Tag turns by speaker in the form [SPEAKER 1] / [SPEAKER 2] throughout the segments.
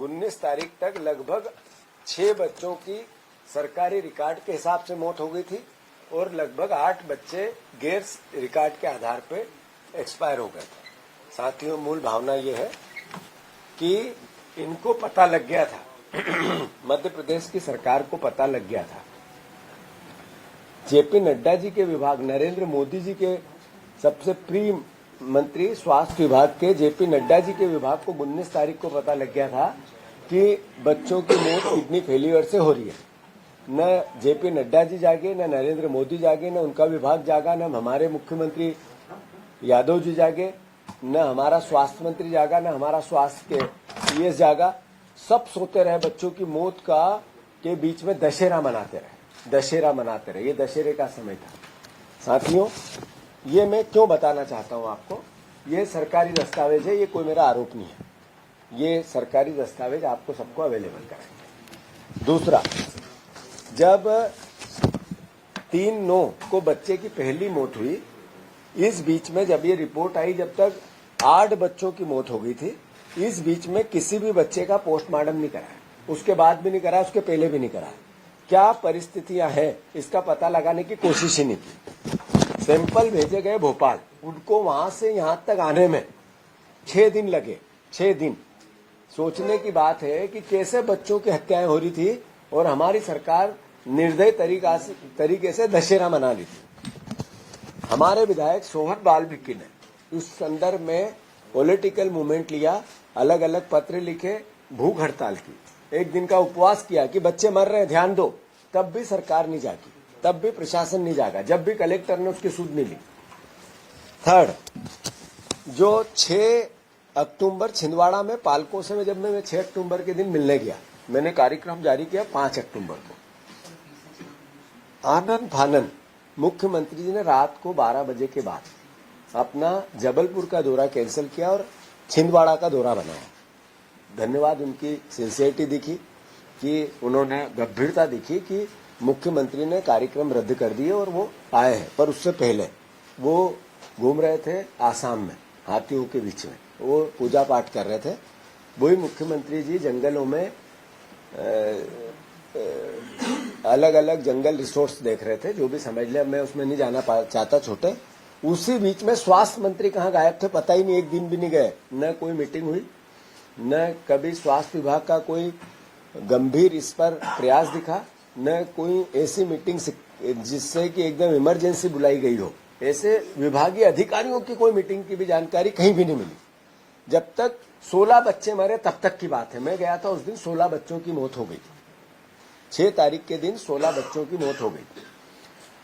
[SPEAKER 1] 19 तारीख तक लगभग 6 बच्चों की सरकारी रिकॉर्ड के हिसाब से मौत हो गई थी और लगभग 8 बच्चे गैर रिकॉर्ड के आधार पे एक्सपायर हो गए थे। साथियों, मूल भावना ये है कि इनको पता लग गया था मध्य प्रदेश की सरकार को पता लग गया था। जेपी नड्डा जी के विभाग, नरेंद्र मोदी जी के सबसे प्रिय मंत्री स्वास्थ्य विभाग के जेपी नड्डा जी के विभाग को 19 तारीख को पता लग गया था कि बच्चों की मौत किडनी फेलियर से हो रही है। न जेपी नड्डा जी जागे, न नरेंद्र मोदी जागे, न उनका विभाग जागा, न हमारे मुख्यमंत्री यादव जी जागे, न हमारा स्वास्थ्य मंत्री जागा, न हमारा स्वास्थ्य के पीएस जागा। सब सोते रहे। बच्चों की मौत का के बीच में दशहरा मनाते रहे। ये दशहरे का समय था। साथियों, ये मैं क्यों बताना चाहता हूं आपको, ये सरकारी दस्तावेज है, ये कोई मेरा आरोप नहीं है। ये सरकारी दस्तावेज आपको सबको अवेलेबल कराएंगे। दूसरा, जब 3/9 को बच्चे की पहली मौत हुई, इस बीच में जब ये रिपोर्ट आई, जब तक 8 बच्चों की मौत हो गई थी, इस बीच में किसी भी बच्चे का पोस्टमार्टम नहीं कराया, उसके बाद भी नहीं कराया, उसके पहले भी नहीं कराया। क्या परिस्थितियां हैं इसका पता लगाने की कोशिश ही नहीं की। सैंपल भेजे गए भोपाल, उनको वहां से यहां तक आने में 6 दिन लगे। 6 दिन। सोचने की बात है कि कैसे बच्चों की हत्याएं हो रही थी और हमारी सरकार निर्दयी तरीके से दशहरा मना ली थी। हमारे विधायक सोहन बाल्मीकि ने उस संदर्भ में पॉलिटिकल मूवमेंट लिया, अलग अलग पत्र लिखे, भूख हड़ताल की, एक दिन का उपवास किया कि बच्चे मर रहे हैं, ध्यान दो। तब भी सरकार नहीं जागी, तब भी प्रशासन नहीं जागा, जब भी कलेक्टर ने उसकी सुध नहीं ली। थर्ड, जो 6 अक्टूबर छिंदवाड़ा में पालकों से जब मैं 6 अक्टूबर के दिन मिलने गया, मैंने कार्यक्रम जारी किया 5 अक्टूबर को। आनंद फानन मुख्यमंत्री जी ने रात को 12 बजे के बाद अपना जबलपुर का दौरा कैंसिल किया और छिंदवाड़ा का दौरा बनाया। धन्यवाद, उनकी सिंसियरिटी दिखी कि उन्होंने गंभीरता दिखी कि मुख्यमंत्री ने कार्यक्रम रद्द कर दिए और वो आए हैं। पर उससे पहले वो घूम रहे थे आसाम में, हाथियों के बीच में, वो पूजा पाठ कर रहे थे। वही मुख्यमंत्री जी जंगलों में अलग अलग जंगल रिसोर्स देख रहे थे, जो भी समझ ले, मैं उसमें नहीं जाना चाहता छोटे। उसी बीच में स्वास्थ्य मंत्री कहाँ गायब थे पता ही नहीं, एक दिन भी नहीं गए, न कोई मीटिंग हुई, न कभी स्वास्थ्य विभाग का कोई गंभीर इस पर प्रयास दिखा, न कोई ऐसी मीटिंग जिससे कि एकदम इमरजेंसी बुलाई गई हो। ऐसे विभागीय अधिकारियों की कोई मीटिंग की भी जानकारी कहीं भी नहीं मिली। जब तक 16 बच्चे मरे तब तक की बात है। मैं गया था उस दिन, 16 बच्चों की मौत हो गई। 6 तारीख के दिन 16 बच्चों की मौत हो गई।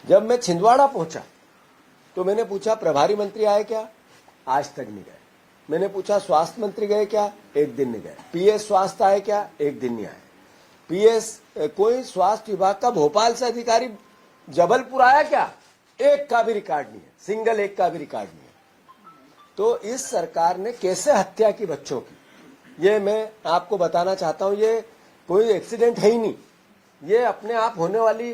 [SPEAKER 1] जब मैं छिंदवाड़ा पहुंचा तो मैंने पूछा प्रभारी मंत्री आए क्या? आज तक नहीं गए। मैंने पूछा स्वास्थ्य मंत्री गए क्या? एक दिन नहीं गए। पीएस स्वास्थ्य आए क्या? एक दिन नहीं आए। पीएस कोई स्वास्थ्य विभाग का भोपाल से अधिकारी जबलपुर आया क्या? एक का भी रिकॉर्ड नहीं है, सिंगल एक का भी रिकॉर्ड नहीं है। तो इस सरकार ने कैसे हत्या की बच्चों की, ये मैं आपको बताना चाहता हूं। ये कोई एक्सीडेंट है ही नहीं, ये अपने आप होने वाली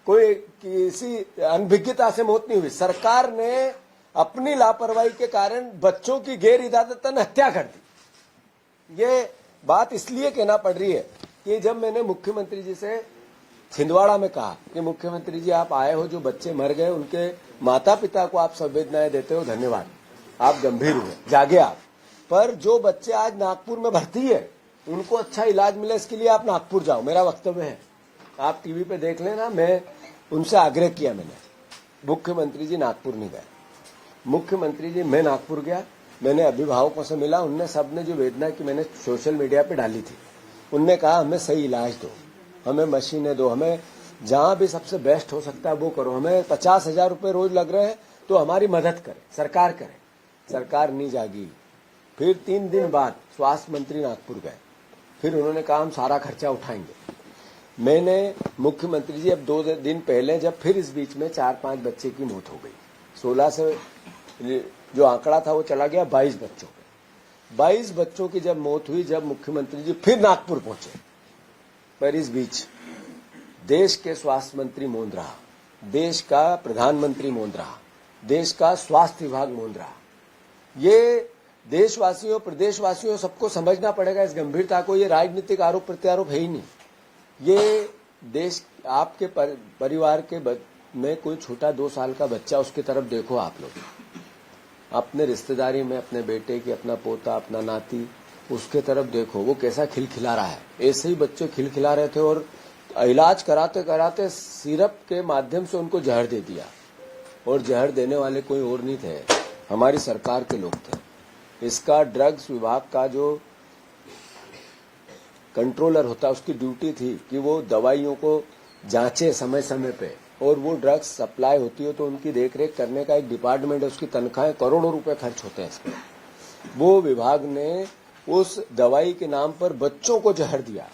[SPEAKER 1] कोई किसी अनभिज्ञता से मौत नहीं हुई। सरकार ने अपनी लापरवाही के कारण बच्चों की गैर इरादतन हत्या कर दी। ये बात इसलिए कहना पड़ रही है कि जब मैंने मुख्यमंत्री जी से छिंदवाड़ा में कहा कि मुख्यमंत्री जी आप आए हो, जो बच्चे मर गए उनके माता पिता को आप संवेदनाएं देते हो, धन्यवाद, आप गंभीर हुए, जागे आप। पर जो बच्चे आज नागपुर में भर्ती है उनको अच्छा इलाज मिले, इसके लिए आप नागपुर जाओ, मेरा वक्तव्य है। आप टीवी पे देख लेना, मैं उनसे आग्रह किया मैंने। मुख्यमंत्री जी नागपुर नहीं गए। मुख्यमंत्री जी, मैं नागपुर गया, मैंने अभिभावकों से मिला, उनने सबने जो वेदना की मैंने सोशल मीडिया पे डाली थी, उनने कहा हमें सही इलाज दो, हमें मशीनें दो, हमें जहां भी सबसे बेस्ट हो सकता है वो करो, हमें 50,000 रुपए रोज लग रहे हैं तो हमारी मदद करे, सरकार करे। सरकार नहीं जागी। फिर 3 दिन बाद स्वास्थ्य मंत्री नागपुर गए, फिर उन्होंने कहा हम सारा खर्चा उठाएंगे। मैंने मुख्यमंत्री जी अब 2 दिन पहले, जब फिर इस बीच में 4-5 बच्चे की मौत हो गई, 16 से जो आंकड़ा था वो चला गया 22 बच्चों पे। 22 बच्चों की जब मौत हुई, जब मुख्यमंत्री जी फिर नागपुर पहुंचे, पर इस बीच देश के स्वास्थ्य मंत्री मौन रहा, देश का प्रधानमंत्री मौन रहा, देश का स्वास्थ्य विभाग मौन रहा। ये देशवासियों, प्रदेशवासियों सबको समझना पड़ेगा इस गंभीरता को। ये राजनीतिक आरोप प्रत्यारोप है ही नहीं। ये देश, आपके परिवार के में कोई छोटा 2 साल का बच्चा, उसकी तरफ देखो आप लोग, अपने रिश्तेदारी में अपने बेटे की, अपना पोता, अपना नाती, उसके तरफ देखो, वो कैसा खिलखिला रहा है। ऐसे ही बच्चे खिलखिला रहे थे और इलाज कराते कराते सिरप के माध्यम से उनको जहर दे दिया, और जहर देने वाले कोई और नहीं थे, हमारी सरकार के लोग थे। इसका ड्रग्स विभाग का जो कंट्रोलर होता है, उसकी ड्यूटी थी कि वो दवाइयों को जांचे समय समय पे, और वो ड्रग्स सप्लाई होती हो तो उनकी देखरेख करने का एक डिपार्टमेंट है, उसकी तनख्वाहें करोड़ों रुपए खर्च होते हैं इस पर। वो विभाग ने उस दवाई के नाम पर बच्चों को जहर दिया।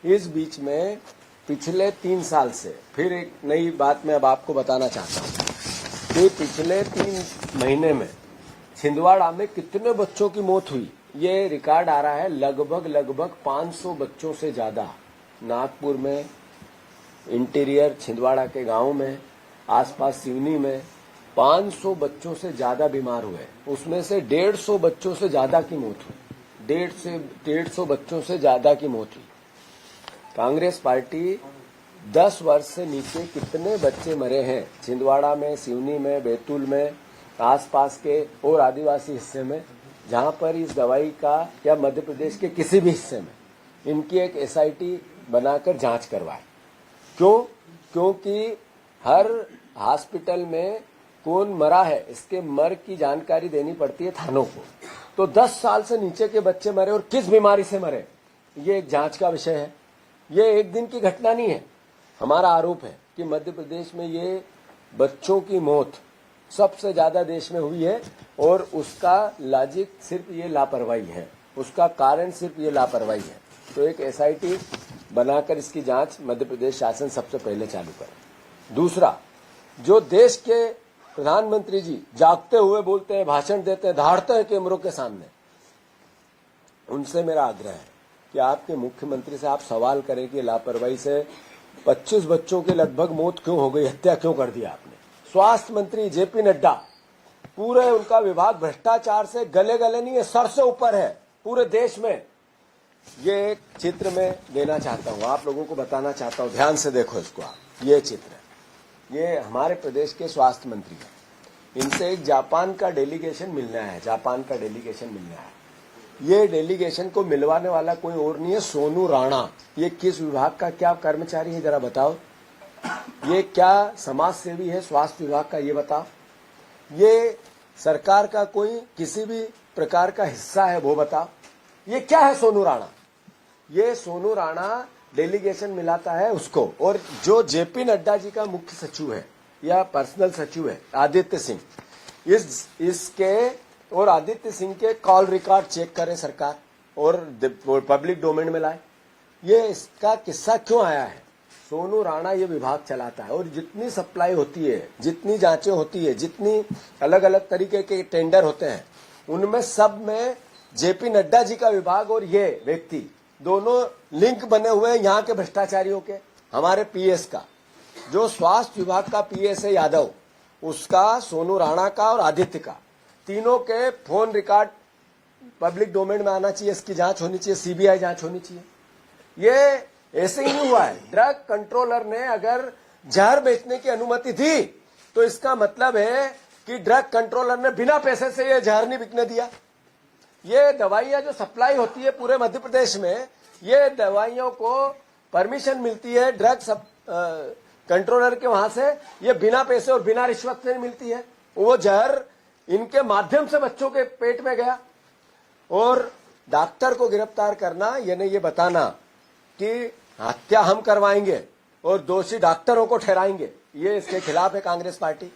[SPEAKER 1] इस बीच में पिछले 3 साल से फिर एक नई बात मैं अब आपको बताना चाहता हूँ कि पिछले 3 महीने में छिंदवाड़ा में कितने बच्चों की मौत हुई। ये रिकॉर्ड आ रहा है, लगभग 500 बच्चों से ज्यादा। नागपुर में, इंटीरियर छिंदवाड़ा के गांव में, आसपास सिवनी में 500 बच्चों से ज्यादा बीमार हुए। उसमें से 150 बच्चों से ज्यादा की मौत हुई। 150 बच्चों से ज्यादा की मौत हुई। कांग्रेस पार्टी 10 वर्ष से नीचे कितने बच्चे मरे हैं छिंदवाड़ा में, सिवनी में, बैतूल में, आसपास के और आदिवासी हिस्से में, जहां पर इस दवाई का, या मध्य प्रदेश के किसी भी हिस्से में, इनकी एक एसआईटी बनाकर जांच करवाए। क्यों? क्योंकि हर हॉस्पिटल में कौन मरा है, इसके मर की जानकारी देनी पड़ती है थानों को। तो 10 साल से नीचे के बच्चे मरे और किस बीमारी से मरे, ये एक जांच का विषय है। ये एक दिन की घटना नहीं है। हमारा आरोप है कि मध्य प्रदेश में ये बच्चों की मौत सबसे ज्यादा देश में हुई है, और उसका लॉजिक सिर्फ ये लापरवाही है, उसका कारण सिर्फ ये लापरवाही है। तो एक एसआईटी बनाकर इसकी जांच मध्य प्रदेश शासन सबसे पहले चालू करे। दूसरा, जो देश के प्रधानमंत्री जी जागते हुए बोलते हैं, भाषण देते हैं, दहाड़ते हैं कैमरों के सामने, उनसे मेरा आग्रह है कि आपके मुख्यमंत्री से आप सवाल करें कि लापरवाही से 25 बच्चों की लगभग मौत क्यों हो गई, हत्या क्यों कर दिया आपने। स्वास्थ्य मंत्री जेपी नड्डा, पूरे उनका विभाग भ्रष्टाचार से गले गले नहीं है, सर से ऊपर है पूरे देश में। ये एक चित्र में देना चाहता हूं, आप लोगों को बताना चाहता हूं, ध्यान से देखो इसको आप। ये चित्र है, ये हमारे प्रदेश के स्वास्थ्य मंत्री हैं। इनसे एक जापान का डेलीगेशन मिलना है, जापान का डेलीगेशन मिलना है। ये डेलीगेशन को मिलवाने वाला कोई और नहीं है, सोनू राणा। ये किस विभाग का क्या कर्मचारी है जरा बताओ। ये क्या समाज सेवी है स्वास्थ्य विभाग का, ये बताओ। ये सरकार का कोई किसी भी प्रकार का हिस्सा है, वो बताओ। ये क्या है सोनू राणा। ये सोनू राणा डेलीगेशन मिलाता है उसको, और जो जेपी नड्डा जी का मुख्य सचिव है या पर्सनल सचिव है आदित्य सिंह, इसके और आदित्य सिंह के कॉल रिकॉर्ड चेक करे सरकार और पब्लिक डोमेन में लाए। ये इसका किस्सा क्यों आया है। सोनू राणा ये विभाग चलाता है, और जितनी सप्लाई होती है, जितनी जांचें होती है, जितनी अलग अलग तरीके के टेंडर होते हैं, उनमें सब में जेपी नड्डा जी का विभाग और ये व्यक्ति दोनों लिंक बने हुए हैं यहाँ के भ्रष्टाचारियों के। हमारे पीएस का, जो स्वास्थ्य विभाग का पीएस है यादव, उसका, सोनू राणा का और आदित्य का, तीनों के फोन रिकॉर्ड पब्लिक डोमेन में आना चाहिए, इसकी जांच होनी चाहिए, सीबीआई जांच होनी चाहिए। ये ऐसे ही नहीं हुआ है। ड्रग कंट्रोलर ने अगर जहर बेचने की अनुमति दी तो इसका मतलब है कि ड्रग कंट्रोलर ने बिना पैसे से ये जहर नहीं बिकने दिया। ये दवाइयां जो सप्लाई होती है पूरे मध्य प्रदेश में, ये दवाइयों को परमिशन मिलती है ड्रग कंट्रोलर के वहां से, ये बिना पैसे और बिना रिश्वत से मिलती है। वो जहर इनके माध्यम से बच्चों के पेट में गया। और डॉक्टर को गिरफ्तार करना, यानी ये बताना कि हत्या हम करवाएंगे और दोषी डॉक्टरों को ठहराएंगे, ये इसके खिलाफ है कांग्रेस पार्टी।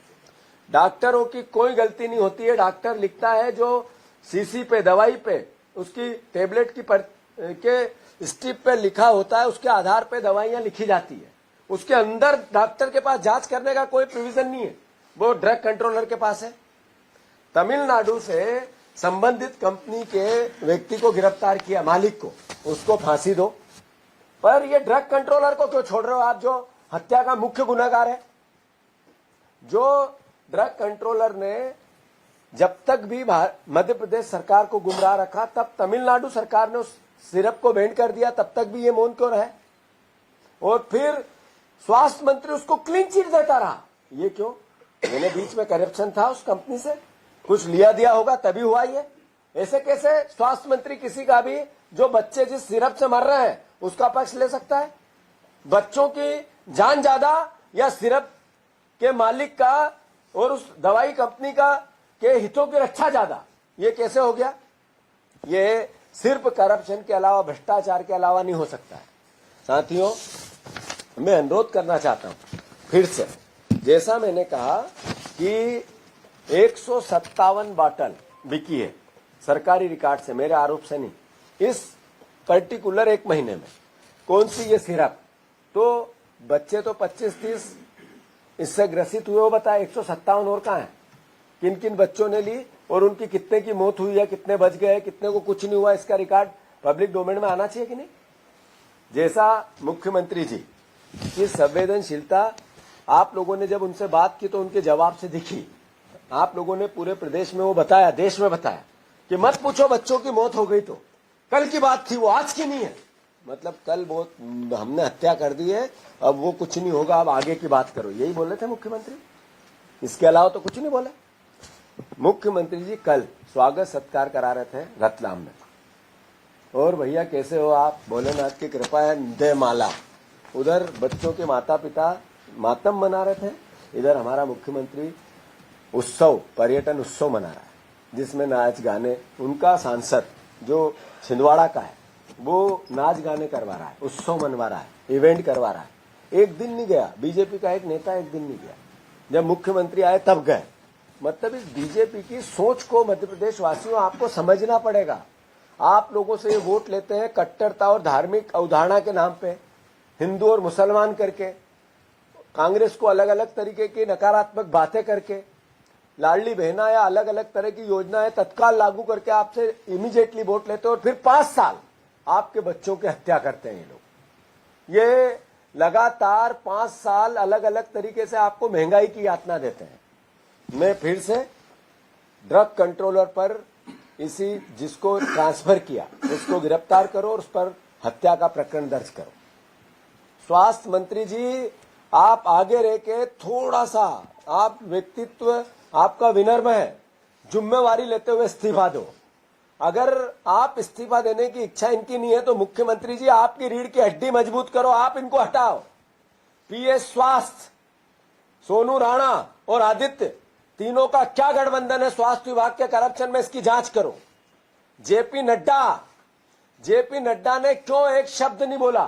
[SPEAKER 1] डॉक्टरों की कोई गलती नहीं होती है। डॉक्टर लिखता है जो सीसी पे, दवाई पे, उसकी टेबलेट की के स्ट्रिप पे लिखा होता है, उसके आधार पे दवाइयां लिखी जाती है। उसके अंदर डॉक्टर के पास जांच करने का कोई प्रोविजन नहीं है, वो ड्रग कंट्रोलर के पास है। तमिलनाडु से संबंधित कंपनी के व्यक्ति को गिरफ्तार किया, मालिक को, उसको फांसी दो। पर ये ड्रग कंट्रोलर को क्यों छोड़ रहे हो आप, जो हत्या का मुख्य गुनहगार है। जो ड्रग कंट्रोलर ने जब तक भी मध्य प्रदेश सरकार को गुमराह रखा, तब तमिलनाडु सरकार ने उस सिरप को बैंड कर दिया, तब तक भी ये मौन क्यों रहे? और फिर स्वास्थ्य मंत्री उसको क्लीन चिट देता रहा। ये क्यों? मैंने बीच में करप्शन था उस कंपनी से, कुछ लिया दिया होगा तभी हुआ ये। ऐसे कैसे स्वास्थ्य मंत्री किसी का भी, जो बच्चे जिस सिरप से मर रहे हैं उसका पक्ष ले सकता है? बच्चों की जान ज्यादा या सिरप के मालिक का और उस दवाई कंपनी का के हितों की रक्षा ज्यादा? ये कैसे हो गया? ये सिर्फ करप्शन के अलावा, भ्रष्टाचार के अलावा नहीं हो सकता है। साथियों, मैं अनुरोध करना चाहता हूं फिर से, जैसा मैंने कहा कि 157 बॉटल बिकी है सरकारी रिकॉर्ड से, मेरे आरोप से नहीं, इस पर्टिकुलर एक महीने में। कौन सी ये सिरप? तो बच्चे तो 25-30 इससे ग्रसित हुए, वो बताए 157 और कहां है? किन किन बच्चों ने ली और उनकी कितने की मौत हुई है, कितने बच गए, कितने को कुछ नहीं हुआ, इसका रिकॉर्ड पब्लिक डोमेन में आना चाहिए कि नहीं? जैसा मुख्यमंत्री जी की संवेदनशीलता आप लोगों ने जब उनसे बात की तो उनके जवाब से दिखी। आप लोगों ने पूरे प्रदेश में वो बताया, देश में बताया कि मत पूछो बच्चों की मौत हो गई तो कल की बात थी, वो आज की नहीं है। मतलब कल बहुत हमने हत्या कर दी है, अब वो कुछ नहीं होगा, अब आगे की बात करो, यही बोले थे मुख्यमंत्री। इसके अलावा तो कुछ नहीं बोला। मुख्यमंत्री जी कल स्वागत सत्कार करा रहे थे रतलाम में, और भैया कैसे हो आप, भोलेनाथ की कृपा है, दे माला। उधर बच्चों के माता पिता मातम मना रहे थे, इधर हमारा मुख्यमंत्री उत्सव, पर्यटन उत्सव मना रहा है, जिसमें नाच गाने, उनका सांसद जो छिंदवाड़ा का है वो नाच गाने करवा रहा है, उत्सव मनवा रहा है, इवेंट करवा रहा है। एक दिन नहीं गया, बीजेपी का एक नेता एक दिन नहीं गया, जब मुख्यमंत्री आए तब गए। मतलब इस बीजेपी की सोच को मध्य प्रदेश वासियों आपको समझना पड़ेगा। आप लोगों से ये वोट लेते हैं कट्टरता और धार्मिक अवधारणा के नाम पे, हिंदू और मुसलमान करके, कांग्रेस को अलग अलग तरीके की नकारात्मक बातें करके, लाडली बहना या अलग अलग तरह की योजनाएं तत्काल लागू करके आपसे इमीडिएटली वोट लेते हैं, और फिर 5 साल आपके बच्चों की हत्या करते हैं ये लोग। ये लगातार 5 साल अलग अलग तरीके से आपको महंगाई की यातना देते हैं। मैं फिर से ड्रग कंट्रोलर पर इसी जिसको ट्रांसफर किया उसको गिरफ्तार करो और उस पर हत्या का प्रकरण दर्ज करो। स्वास्थ्य मंत्री जी, आप आगे रह के थोड़ा सा, आप व्यक्तित्व आपका विनम्र है, जिम्मेवारी लेते हुए इस्तीफा दो। अगर आप इस्तीफा देने की इच्छा इनकी नहीं है तो मुख्यमंत्री जी आपकी रीढ़ की हड्डी मजबूत करो, आप इनको हटाओ। पीएस स्वास्थ्य, सोनू राणा और आदित्य, तीनों का क्या गठबंधन है स्वास्थ्य विभाग के करप्शन में, इसकी जांच करो। जेपी नड्डा ने क्यों एक शब्द नहीं बोला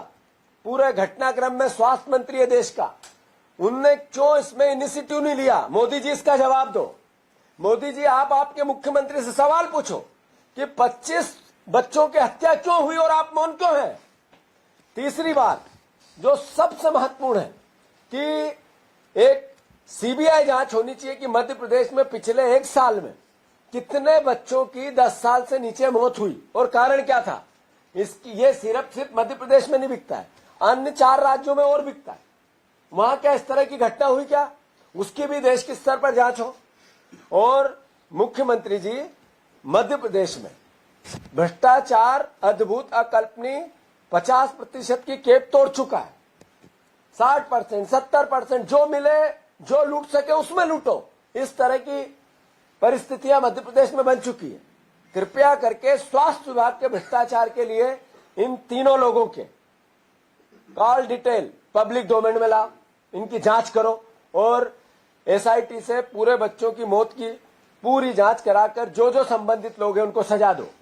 [SPEAKER 1] पूरे घटनाक्रम में? स्वास्थ्य मंत्री है देश का, उनने क्यों इसमें इनिशिएटिव नहीं लिया? मोदी जी इसका जवाब दो। मोदी जी, आप आपके मुख्यमंत्री से सवाल पूछो कि 25 बच्चों की हत्या क्यों हुई और आप मौन क्यों हैं? तीसरी बात जो सबसे महत्वपूर्ण है कि एक सीबीआई जांच होनी चाहिए कि मध्य प्रदेश में पिछले 1 साल में कितने बच्चों की 10 साल से नीचे मौत हुई और कारण क्या था। इसकी ये सिर्फ मध्य प्रदेश में नहीं बिकता है, अन्य 4 राज्यों में और बिकता है। वहां क्या इस तरह की घटना हुई क्या, उसकी भी देश के स्तर पर जांच हो। और मुख्यमंत्री जी, मध्य प्रदेश में भ्रष्टाचार अद्भुत अकल्पनीय 50% की केप तोड़ चुका है। 60%, 70% जो मिले, जो लूट सके उसमें लूटो, इस तरह की परिस्थितियां मध्य प्रदेश में बन चुकी है। कृपया करके स्वास्थ्य विभाग के भ्रष्टाचार के लिए इन तीनों लोगों के कॉल डिटेल पब्लिक डोमेन में लाओ, इनकी जांच करो और एसआईटी से पूरे बच्चों की मौत की पूरी जांच कराकर जो जो संबंधित लोग हैं उनको सजा दो।